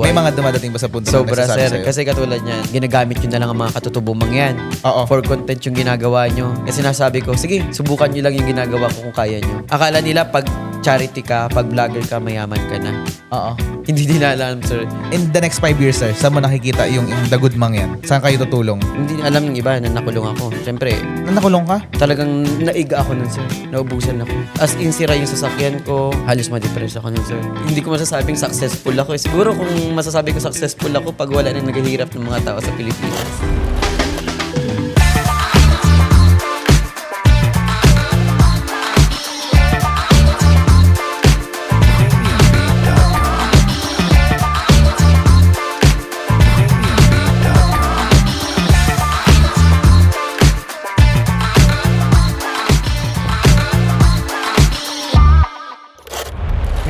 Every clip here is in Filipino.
May mga dumadating ba sa punto na Sobra, nagsasabi sir. sa'yo? Kasi katulad niyan, ginagamit nyo na lang ang mga katutubumang yan. Oo. For content yung ginagawa nyo. Kasi sinasabi ko, sige, subukan nyo lang yung ginagawa ko kung kaya nyo. Akala nila pag charity ka, pag vlogger ka, mayaman ka na. Oo. Hindi nila alam, sir. In the next 5 years, sir, saan mo nakikita yung the good mang yan? Saan kayo tutulong? Hindi alam ng iba na nakulong ako. Siyempre, Nakulong ka? talagang naiga ako nun, sir. Naubusan ako. As in, sira yung sasakyan ko. Halos ma-depress ako nun, sir. Hindi ko masasabing successful ako. Siguro kung masasabi ko successful ako pag wala nang naghihirap ng mga tao sa Pilipinas.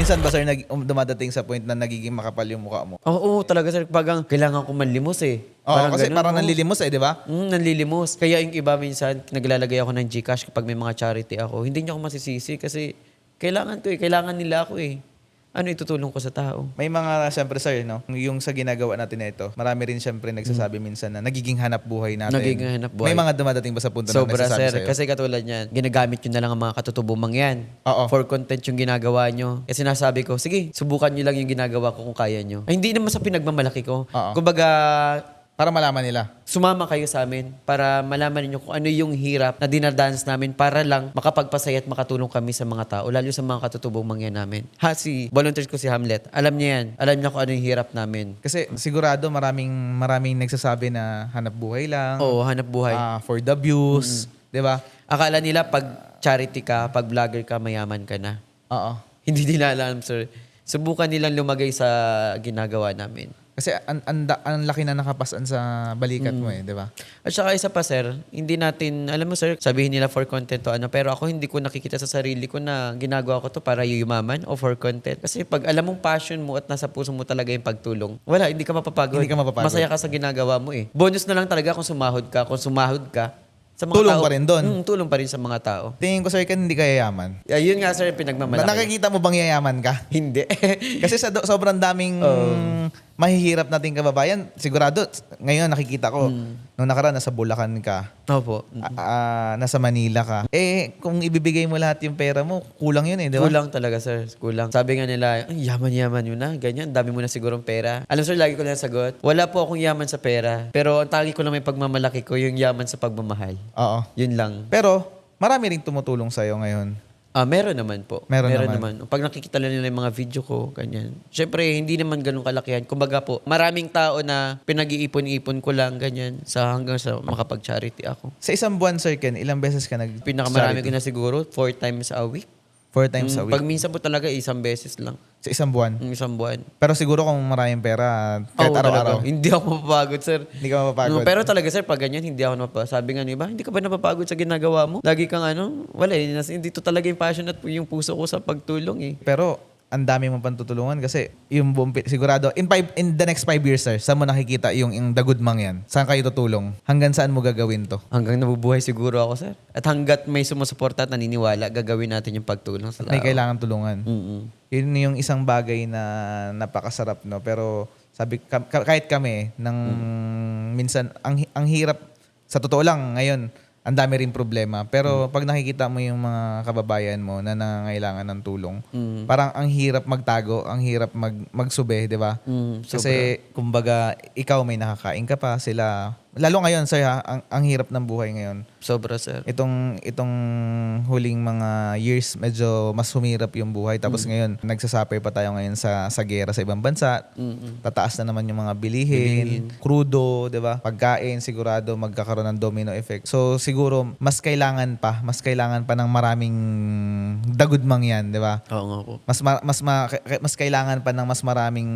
Minsan ba, sir, dumadating sa point na nagiging makapal yung mukha mo? Oo, talaga, sir. Pag kailangan ko manlimos eh. Oo, kasi ganun, parang oo. nanlilimos di ba? Nanlilimos. Kaya yung iba minsan, naglalagay ako ng GCash kapag may mga charity ako. Hindi niyo ako masisisi kasi kailangan ko eh. Kailangan nila ako eh. Ano itutulong ko sa tao? May mga, siyempre, sir, no? Yung sa ginagawa natin na ito, marami rin siyempre nagsasabi minsan na nagiging hanap buhay natin. Nagiging hanap buhay. May mga dumadating ba sa punto na Sobra, nagsasabi sir. sa'yo? Kasi katulad niyan, ginagamit nyo na lang ang mga katutubumang yan. Oo. For content yung ginagawa nyo. Kasi sinasabi ko, sige, subukan nyo lang yung ginagawa ko kung kaya nyo. Ay, hindi naman sa pinagmamalaki ko. Oo. Kumbaga, Para malaman nila. sumama kayo sa amin para malaman niyo kung ano yung hirap na dinadanas namin para lang makapagpasaya at makatulong kami sa mga tao, lalo sa mga katutubong mangyan namin. Si volunteers ko si Hamlet, alam niya yan. Alam niya kung ano yung hirap namin. Kasi sigurado maraming nagsasabi na hanap buhay lang. Oo, hanap buhay. For the views. Di ba? Akala nila pag charity ka, pag vlogger ka, mayaman ka na. Oo. Hindi nila alam, sir. Subukan nilang lumagay sa ginagawa namin. Kasi ang laki na nakapasan sa balikat mo di ba? At saka isa pa, sir, hindi natin, alam mo, sir, sabihin nila for content to ano, pero ako hindi ko nakikita sa sarili ko na ginagawa ko to para yumaman o for content. Kasi pag alam mong passion mo at nasa puso mo talaga yung pagtulong, wala, hindi ka mapapagod. Hindi ka mapapagod. Masaya ka sa ginagawa mo eh. Bonus na lang talaga kung sumahod ka. Kung sumahod ka, sa mga Tulong tao, pa rin doon. Tulong pa rin sa mga tao. Tingin ko, sir, kan hindi ka yayaman. Yun nga, sir, pinagmamalaki. Nakikita mo bang yayaman ka? Hindi. Kasi sobrang daming mahihirap nating kababayan. Sigurado, ngayon nakikita ko, nung nakaraan nasa Bulacan ka, Opo. nasa Manila ka. Kung ibibigay mo lahat yung pera mo, kulang yun di ba? Kulang talaga, sir. Kulang. Sabi nga nila, "Ay, yaman-yaman yun na. Ganyan, dami mo na sigurong pera." Alam, sir, lagi ko lang sagot, wala po akong yaman sa pera. Pero ang tagi ko lang may pagmamalaki ko, yung yaman sa pagmamahal. Oo. Yun lang. Pero, marami rin tumutulong sa'yo ngayon. Meron naman po. Meron naman. Pag nakikita lang nila yung mga video ko, ganyan. Siyempre, hindi naman ganun kalakihan. Kumbaga po, maraming tao na pinag-iipon-ipon ko lang, ganyan, hanggang sa makapag-charity ako. Sa isang buwan, sir Ken, ilang beses ka Pinakamarami ko na siguro, 4 times a week. 4 times a week? Pag minsan po talaga, isang beses lang. Sa isang buwan? Isang buwan. Pero siguro kung maraming pera, kahit Oo, araw-araw. talaga. Hindi ako mapapagod, sir. Hindi ka mapapagod. Pero talaga, sir, pag ganyan, hindi ako napapagod. Sabi nga niyo ba, hindi ka ba napapagod sa ginagawa mo? Lagi kang wala eh. Hindi to talaga yung passion at yung puso ko sa pagtulong eh. Pero, ang dami mong pantutulungan kasi yung sigurado, in the next 5 years, sir, saan mo nakikita yung the good mang yan? Saan kayo tutulong? Hanggang saan mo gagawin to? Hanggang nabubuhay siguro ako, sir. At hanggat may sumusuporta at naniniwala, gagawin natin yung pagtulong sa tao. May kailangan tulungan. Mm-mm. Yun yung isang bagay na napakasarap, no? Pero sabi kahit kami minsan ang hirap sa totoo lang ngayon, ang dami rin problema. Pero pag nakikita mo yung mga kababayan mo na nangangailangan ng tulong, parang ang hirap magtago, ang hirap magsube, di ba? Kasi kumbaga ikaw may nakakain ka pa, sila lalo ngayon, sir, ang hirap ng buhay ngayon. Sobra, sir. Itong huling mga years, medyo mas humirap yung buhay. Tapos ngayon, nagsasapay pa tayo ngayon sa gera sa ibang bansa. Tataas na naman yung mga bilihin. Crudo, di ba? Pagkain, sigurado magkakaroon ng domino effect. So, siguro, mas kailangan pa ng maraming dagudmang yan, di ba? Oo nga po. Mas kailangan pa ng mas maraming,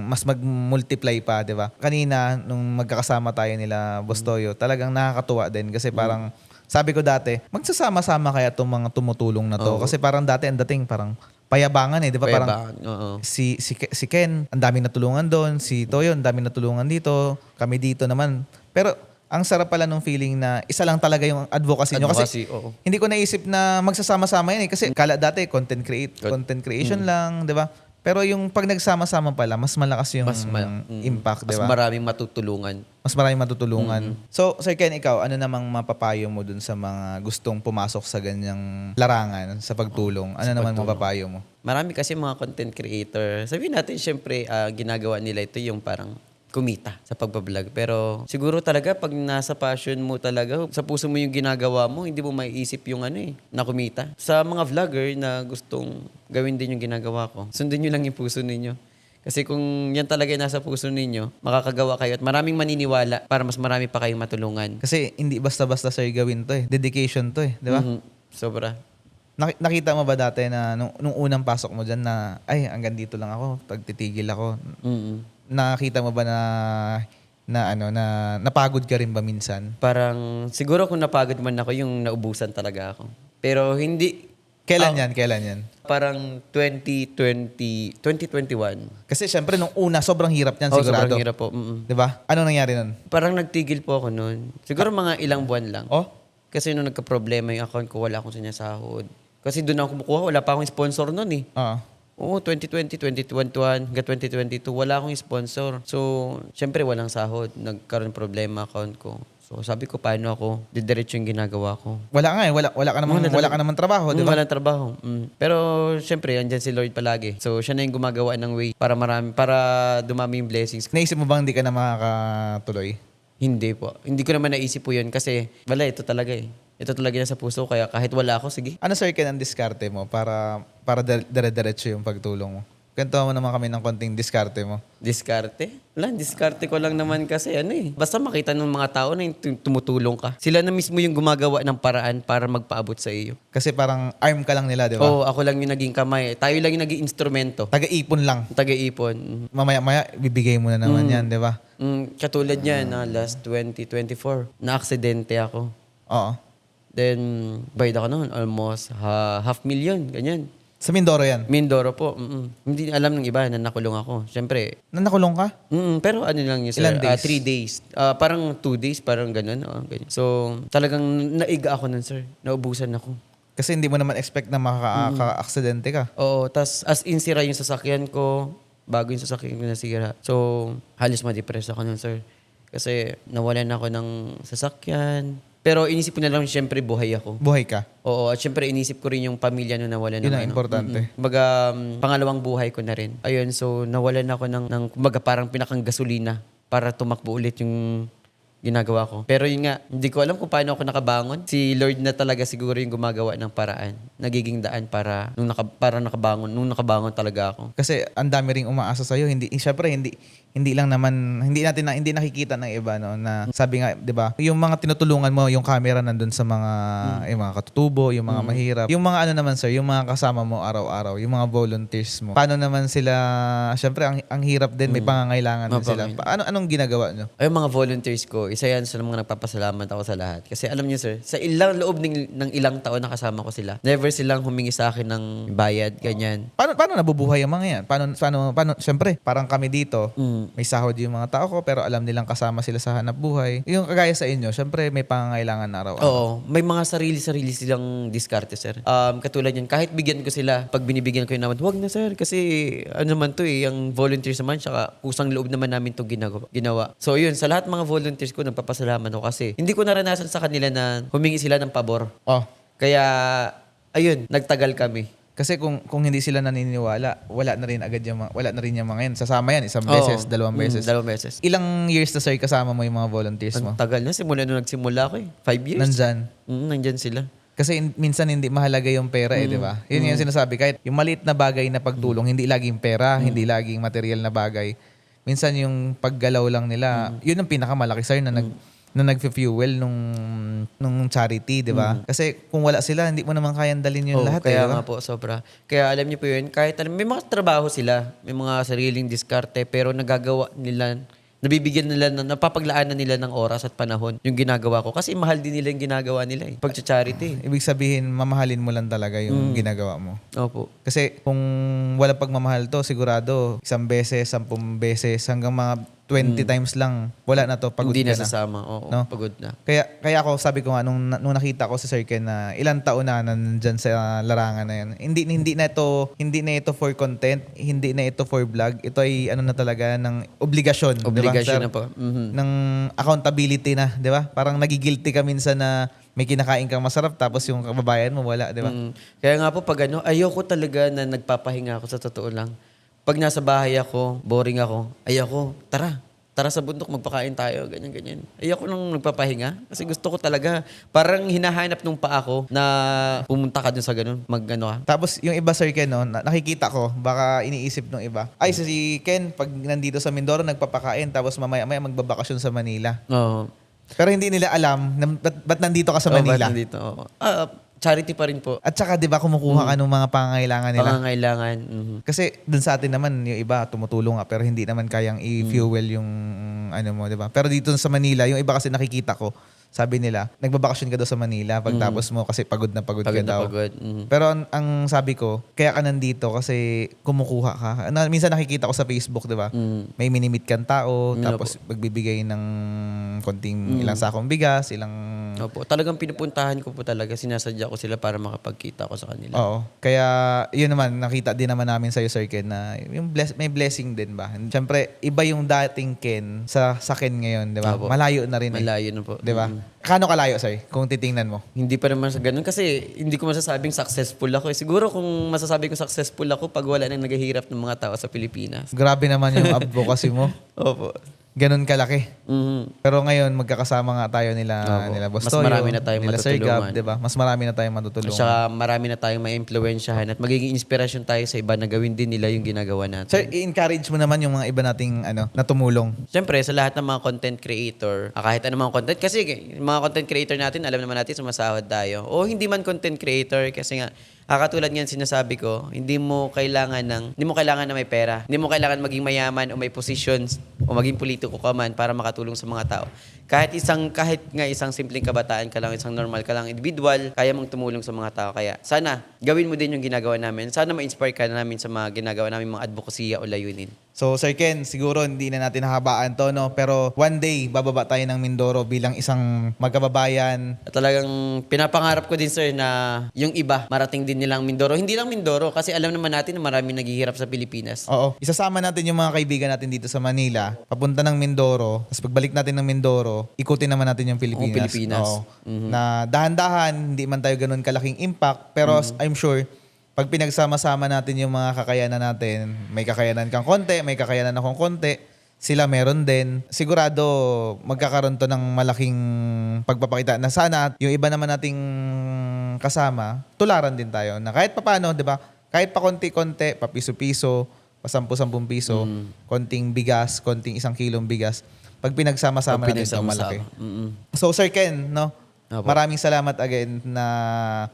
mas mag-multiply pa, di ba? Kanina, nung magkakasama tayo nila, Boss Toyo, talagang nakakatuwa din kasi parang sabi ko dati, magsasama-sama kaya itong mga tumutulong na to. Kasi parang dati ang dating parang payabangan di ba? Parang si Ken, ang daming natulungan doon, si Toyo, ang daming natulungan dito, kami dito naman. Pero ang sarap pala nung feeling na isa lang talaga yung advocacy nyo. Kasi hindi ko naisip na magsasama-sama yan kasi kala dati content creation lang, di ba? Pero yung pag nagsama-sama pala, mas malakas yung impact, di Mas ba? maraming matutulungan. Mas maraming matutulungan. So, Sir Ken, ikaw, ano namang mapapayo mo dun sa mga gustong pumasok sa ganyang larangan, sa pagtulong? Ano naman mapapayo mo? Marami kasi mga content creator. Sabihin natin, syempre, ginagawa nila ito yung parang kumita sa pagbablog. Pero siguro talaga, pag nasa passion mo talaga, sa puso mo yung ginagawa mo, hindi mo maiisip yung na kumita. Sa mga vlogger na gustong gawin din yung ginagawa ko, sundin nyo lang yung puso ninyo. Kasi kung yan talaga yung nasa puso ninyo, makakagawa kayo at maraming maniniwala para mas marami pa kayong matulungan. Kasi hindi basta-basta, Sir, gawin to eh. Dedication to eh, di ba? Sobra. Nakita mo ba dati na nung unang pasok mo dyan na, ay, hanggang dito lang ako, pagtitigil ako. Nakita mo ba na napagod ka rin ba minsan? Parang, siguro kung napagod man ako, yung naubusan talaga ako. Pero hindi, Kailan yan? parang 2021. Kasi syempre nung una, sobrang hirap niyan, Oh, sigurado. sobrang hirap po. 'Di ba? Ano nangyari nun? Parang nagtigil po ako noon. Siguro mga ilang buwan lang. Oh? Kasi nung nagka-problema yung account ko, wala akong sinasahod. Kasi doon ako kumukuha, wala pa akong sponsor noon eh. Oo. Oo, 2020, 2021, hanggang 2022, wala akong sponsor. So, syempre walang sahod. Nagkaroon problema account ko. So, sabi ko, paano ako didiretso yung ginagawa ko? Wala nga eh, wala ka namang trabaho, 'di ba? Walang trabaho. Pero, syempre, andyan si Lord palagi. So, siya na yung gumagawa ng way para dumami yung blessings. Naisip mo bang hindi ka na makakatuloy? Hindi po. Hindi ko naman naisip po yun kasi, wala, ito talaga eh. Ito talaga na sa puso, kaya kahit wala ako, sige. Ano, Sir Ken, ang diskarte mo para dire-diretso yung pagtulong mo? Kwento mo naman kami ng konting diskarte mo. Diskarte? Wala, diskarte ko lang naman kasi Basta makita ng mga tao na yung tumutulong ka. Sila na mismo yung gumagawa ng paraan para magpaabot sa iyo. Kasi parang arm ka lang nila, 'di ba? Oo, ako lang yung naging kamay. Tayo lang yung naging instrumento. Taga-ipon lang. Taga-ipon. Mamaya bibigay mo na naman 'yan, 'di ba? Katulad niya na last 2024, na-aksidente ako. Oo. Then, bayad ako noon, almost 500,000, ganyan. Sa Mindoro 'yan. Mindoro po. Hindi alam ng iba na nakulong ako. Siyempre, Nakulong ka? pero ano lang yun, sir? Ilan days? 3 days. Parang 2 days, parang ganun. Ganyan. So, talagang naiga ako nun, sir. Naubusan ako. Kasi hindi mo naman expect na makaka-aksidente ka. Oo, tas as in sira yung sasakyan ko, bago yung sasakyan ko nasira. So, halos ma-depress ako nun, sir. Kasi nawalan ako ng sasakyan. Pero inisip ko na lang, siyempre, buhay ako. Buhay ka. Oo, at siyempre inisip ko rin yung pamilya nung nawalan Yun ng ang importante. Kumbaga, pangalawang buhay ko na rin. Ayun, so nawalan ako ng kumbaga parang pinakang gasolina para tumakbo ulit yung ginagawa ko. Pero yun nga, hindi ko alam kung paano ako nakabangon. Si Lord na talaga siguro yung gumagawa ng paraan. Nagiging daan para nung nakabangon talaga ako. Kasi ang dami ring umaasa sa iyo, syempre hindi nakikita ng iba no na sabi nga, 'di ba? Yung mga tinutulungan mo, yung camera nandun sa mga yung mga katutubo, yung mga mahirap. Yung mga ano naman, sir, yung mga kasama mo araw-araw, yung mga volunteers mo. Paano naman sila, syempre ang hirap din, may pangangailangan din sila. Anong ginagawa nyo? Ay, mga volunteers ko, isa yan sa mga nagpapasalamat ako sa lahat. Kasi alam niyo, sir, sa ilang loob ng ilang taon na kasama ko sila, never silang humingi sa akin ng bayad, ganyan. Paano nabubuhay ang mga yan? Paano syempre, parang kami dito, may sahod yung mga tao ko, pero alam nilang kasama sila sa hanap buhay. Yung kagaya sa inyo, syempre may pangangailangan na araw-araw. Oo, may mga sarili-sarili silang diskarte, sir. Katulad yan, kahit bigyan ko sila, pag binibigyan ko yun naman, wag na, sir, kasi ano naman to yung volunteers naman, saka kusang loob naman namin itong ginawa. So yun, sa lahat mga volunteers ko, nagpapasalamat ako kasi hindi ko naranasan sa kanila na humingi sila ng pabor. Oh. Kaya, ayun, nagtagal kami. Kasi kung hindi sila naniniwala, wala na rin yung mga yan. Sasama yan, isang beses, dalawang beses. Dalawang beses. Ilang years na, sir, kasama mo yung mga volunteers mo? Ang tagal na, simula nung nagsimula ako 5 years. Nandyan. Nandyan sila. Kasi minsan hindi mahalaga yung pera di ba? Yun yung sinasabi. Kahit yung maliit na bagay na pagtulong, hindi laging pera, hindi laging material na bagay. Minsan yung paggalaw lang nila, yun ang pinakamalaki, sir, na nag-fuel nung charity, di ba? Kasi kung wala sila, hindi mo naman kayang dalhin yun lahat. Kaya diba? nga po, sobra. Kaya alam niyo po yun, kahit may mga trabaho sila, may mga sariling diskarte, pero nagagawa nila, nabibigyan nila, napapaglaanan nila ng oras at panahon yung ginagawa ko. Kasi mahal din nila yung ginagawa nila eh. Pag-charity. Ibig sabihin, mamahalin mo lang talaga yung ginagawa mo. Opo. Kasi kung wala pagmamahal to, sigurado, 1 beses, 10 beses, hanggang mga 20 times lang, wala na to, pagod Hindi ka na na. sasama. Oo, No? pagod na. Kaya ako, sabi ko nga, nung nakita ko si Sir Ken na ilang taon na nandyan sa larangan na yan, hindi na ito for content, hindi na ito for vlog. Ito ay ano na talaga ng obligasyon, Obligasyon di na ba, sir? po. Mhm. Ng accountability na, di ba? Parang nagigilty ka minsan na may kinakain kang masarap tapos yung kababayan mo wala, di ba? Kaya nga po pag ayoko talaga na nagpapahinga ako sa totoo lang. Pag nasa bahay ako, boring ako, tara sa bundok magpakain tayo, ganyan. Ayoko nang nagpapahinga kasi gusto ko talaga, parang hinahanap nung pa ako na pumunta ka dun sa ganun, ka. Tapos yung iba, Sir Ken, no, nakikita ko, baka iniisip ng iba, ay si Ken, pag nandito sa Mindoro, nagpapakain, tapos mamaya-maya magbabakasyon sa Manila. Oo. Pero hindi nila alam na ba't nandito ka sa Manila. Ba't nandito? Oo. Charity pa rin po. At saka 'di ba kumukuha ka ng mga pangangailangan nila. Pangangailangan. Mhm. Kasi dun sa atin naman yung iba tumutulong nga pero hindi naman kayang i-fuel yung ano mo, 'di ba? Pero dito sa Manila, yung iba kasi nakikita ko, sabi nila, nagbabakasyon ka daw sa Manila pagtapos mo kasi pagod na pagod ka Pagod na daw. pagod. Mhm. Pero ang sabi ko, kaya ka nandito kasi kumukuha ka. Minsan nakikita ko sa Facebook, 'di ba? May minimit kang tao, tapos magbibigay ng konting ilang sakong bigas, ilang Opo. Talagang pinupuntahan ko po talaga. Sinasadya ko sila para makapagkita ko sa kanila. Oo. Kaya, yun naman, nakita din naman namin sa'yo, Sir Ken, na yung may blessing din ba? Siyempre, iba yung dating Ken sa Ken ngayon, di ba? Opo. Malayo na rin Malayo na po. Di ba? Kano kalayo, sir? Kung titingnan mo. Hindi pa naman sa ganun kasi hindi ko masasabing successful ako. Siguro kung masasabi ko successful ako pag wala nang naghihirap ng mga tao sa Pilipinas. Grabe naman yung advocacy mo. Opo. Ganun kalaki. Mhm. Pero ngayon, magkakasama nga tayo nila Boss Mas Toyo, marami na tayong nila Sir Gab, matutulungan. di ba? Mas marami na tayong At matutulungan. saka marami na tayong ma-impluwensyahan at magiging inspirasyon tayo sa iba na gawin din nila yung ginagawa natin. Sir, i-encourage mo naman yung mga iba nating na tumulong. Siyempre, sa lahat ng mga content creator, kahit anong mga content, kasi yung mga content creator natin, alam naman natin sumasahod tayo. O hindi man content creator, kasi nga, katulad nga sinasabi ko, hindi mo kailangan na may pera. Hindi mo kailangan maging mayaman o may positions o maging politiko ka man para makatulong sa mga tao. Kahit nga isang simpleng kabataan ka lang, isang normal ka lang individual, kaya mong tumulong sa mga tao. Kaya sana gawin mo din yung ginagawa namin. Sana ma-inspire ka namin sa mga ginagawa namin, mga advokasya o layunin. So, Sir Ken, siguro hindi na natin nahabaan to, no? Pero one day, bababa tayo ng Mindoro bilang isang magkababayan. At talagang pinapangarap ko din, sir, na yung iba, marating din nilang Mindoro. Hindi lang Mindoro, kasi alam naman natin na maraming naghihirap sa Pilipinas. Oo. Isasama natin yung mga kaibigan natin dito sa Manila, papunta ng Mindoro, tapos pagbalik natin ng Mindoro, ikutin naman natin yung Pilipinas. Pilipinas. Oo. Na dahan-dahan, hindi man tayo ganun kalaking impact, pero I'm sure, pag pinagsama-sama natin yung mga kakayanan natin, may kakayanan kang konti, may kakayanan akong konti, sila meron din. Sigurado, magkakaroon to ng malaking pagpapakita na sana yung iba naman nating kasama, tularan din tayo na kahit papaano, di ba? Kahit pa konti-konti, pa piso-piso, pa 10-10 piso, konting bigas, konting 1 kilong bigas, pag pinagsama-sama natin ito, malaki. So, Sir Ken, no? Opo. Maraming salamat again na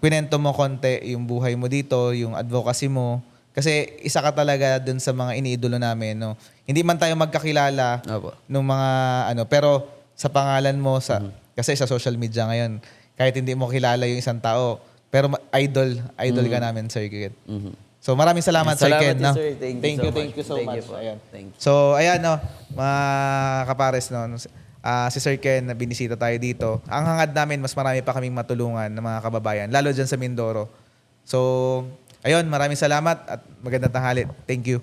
kwento mo konti yung buhay mo dito, yung advocacy mo. Kasi isa ka talaga dun sa mga iniidolo namin, no? Hindi man tayo magkakilala Opo. nung mga pero sa pangalan mo kasi sa social media ngayon, kahit hindi mo kilala yung isang tao, pero idol ka namin, Sir Ken. So maraming salamat, Sir Ken, din, no? sir. Thank you so much. much. Ayan. Thank you. So, ayan, no, mga kapares, no, si Sir Ken, na binisita tayo dito. Ang hangad namin, mas marami pa kaming matulungan ng mga kababayan, lalo dyan sa Mindoro. So, ayun, maraming salamat at magandang tanghali. Thank you.